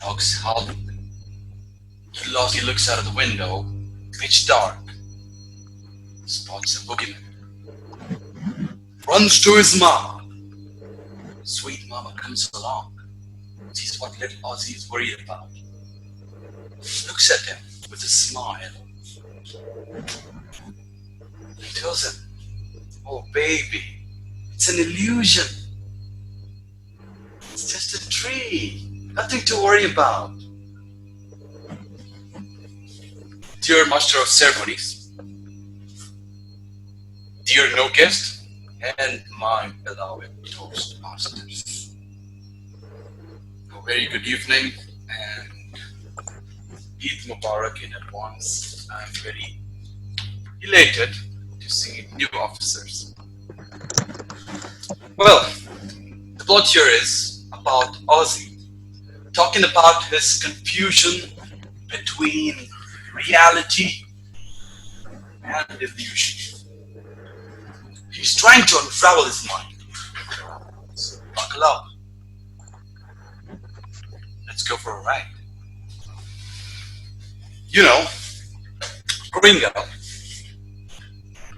dogs howling. Little Ozzy looks out of the window, pitch dark, spots a boogeyman. Runs to his mama. Sweet mama comes along, sees what little Ozzy is worried about, looks at him with a smile, and tells him, "Oh baby, it's an illusion. It's just a tree, nothing to worry about." Dear Master of Ceremonies, dear no guest, and my beloved Toastmasters, a very good evening and Eid Mubarak in advance. I'm very elated to see new officers. Well, the plot here is about Ozzy talking about his confusion between reality and illusion. He's trying to unravel his mind. So buckle up. Let's go for a ride. You know, growing up,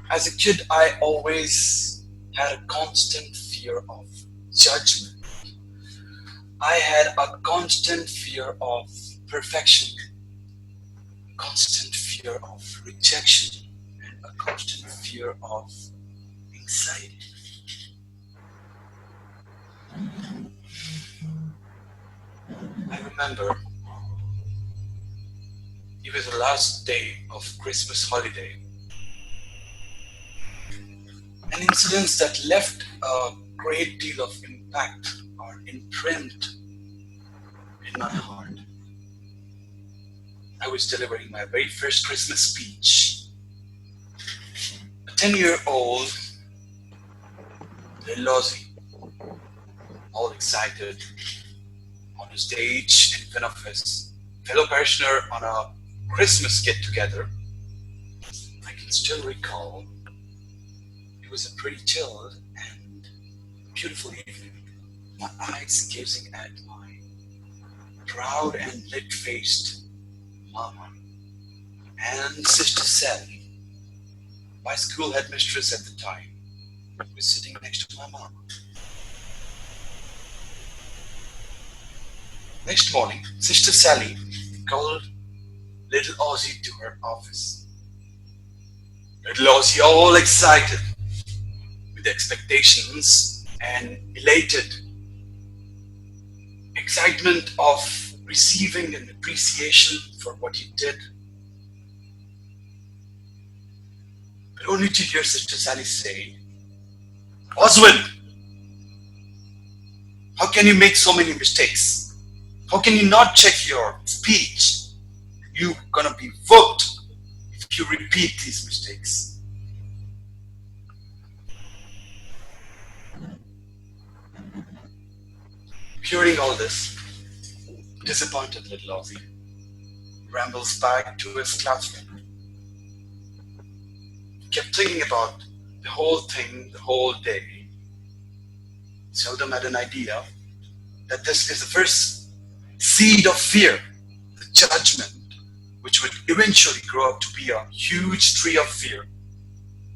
as a kid, I always had a constant fear of judgment. I had a constant fear of perfection, constant fear of rejection, and a constant fear of anxiety. I remember it was the last day of Christmas holiday. An incident that left a great deal of impact or imprint in my heart. I was delivering my very first Christmas speech. A 10-year-old little Ozzy, all excited, on the stage in front of his fellow parishioner on a Christmas get-together. I can still recall it was a pretty chilled and beautiful evening. My eyes gazing at my proud and lit-faced mama and Sister Sally, my school headmistress at the time, was sitting next to my mama. Next morning, Sister Sally called little Ozzy to her office. Little Ozzy, all excited, with expectations and elated. Excitement of receiving an appreciation for what he did. But only to hear Sister Sally say, "Oswin, how can you make so many mistakes? How can you not check your speech? You're gonna be whooped if you repeat these mistakes." Hearing all this, disappointed little Ozzy rambles back to his classroom. He kept thinking about the whole thing the whole day. Seldom had an idea that this is the first seed of fear, the judgment, which would eventually grow up to be a huge tree of fear.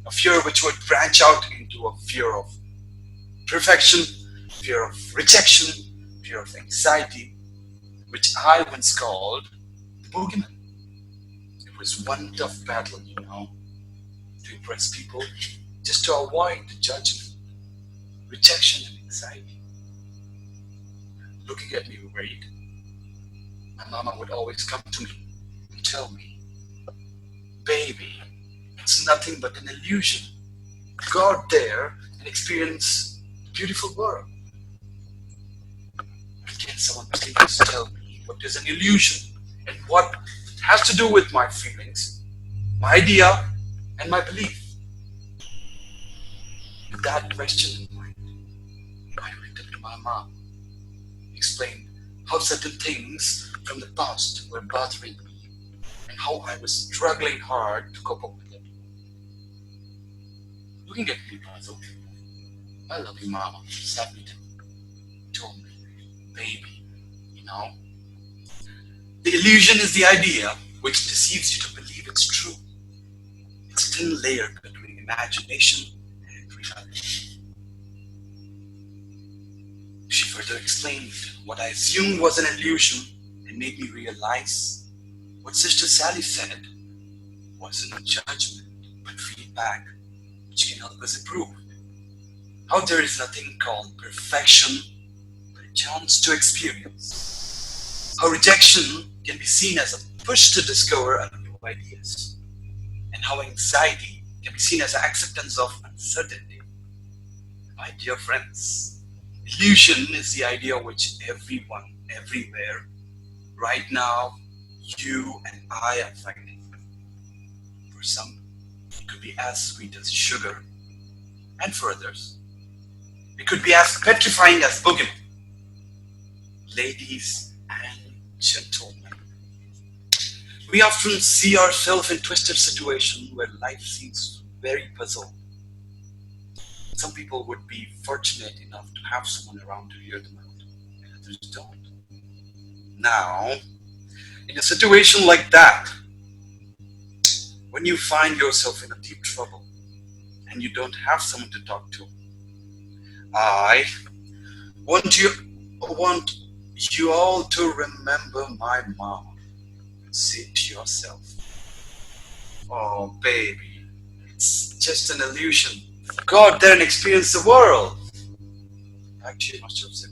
A fear which would branch out into a fear of perfection, fear of rejection, fear of anxiety, which I once called the Boogeyman. It was one tough battle, to impress people, just to avoid the judgment, rejection, and anxiety. Looking at me worried, my mama would always come to me and tell me, "Baby, it's nothing but an illusion. Go out there and experience the beautiful world." Can someone please tell me what is an illusion and what it has to do with my feelings, my idea, and my belief? With that question in mind, I went up to my mom, explained how certain things from the past were bothering me and how I was struggling hard to cope up with it. Looking at me puzzled, my loving mama sat me down, told me, "Baby, The illusion is the idea which deceives you to believe it's true. It's a thin layer between imagination and reality. She further explained what I assumed was an illusion and made me realize what Sister Sally said wasn't judgment, but feedback which can help us improve. How there is nothing called perfection, but a chance to experience. How rejection can be seen as a push to discover new ideas, and how anxiety can be seen as an acceptance of uncertainty. My dear friends, illusion is the idea which everyone, everywhere, right now, you and I are fighting. For some, it could be as sweet as sugar, and for others, it could be as petrifying as Boogeyman. Ladies and gentlemen, we often see ourselves in twisted situations where life seems very puzzled. Some people would be fortunate enough to have someone around to hear them out, and others don't. Now, in a situation like that, when you find yourself in a deep trouble and you don't have someone to talk to, I want you all to remember my mom. Say to yourself, oh baby, it's just an illusion. Go out there and experience the world. Actually, must have said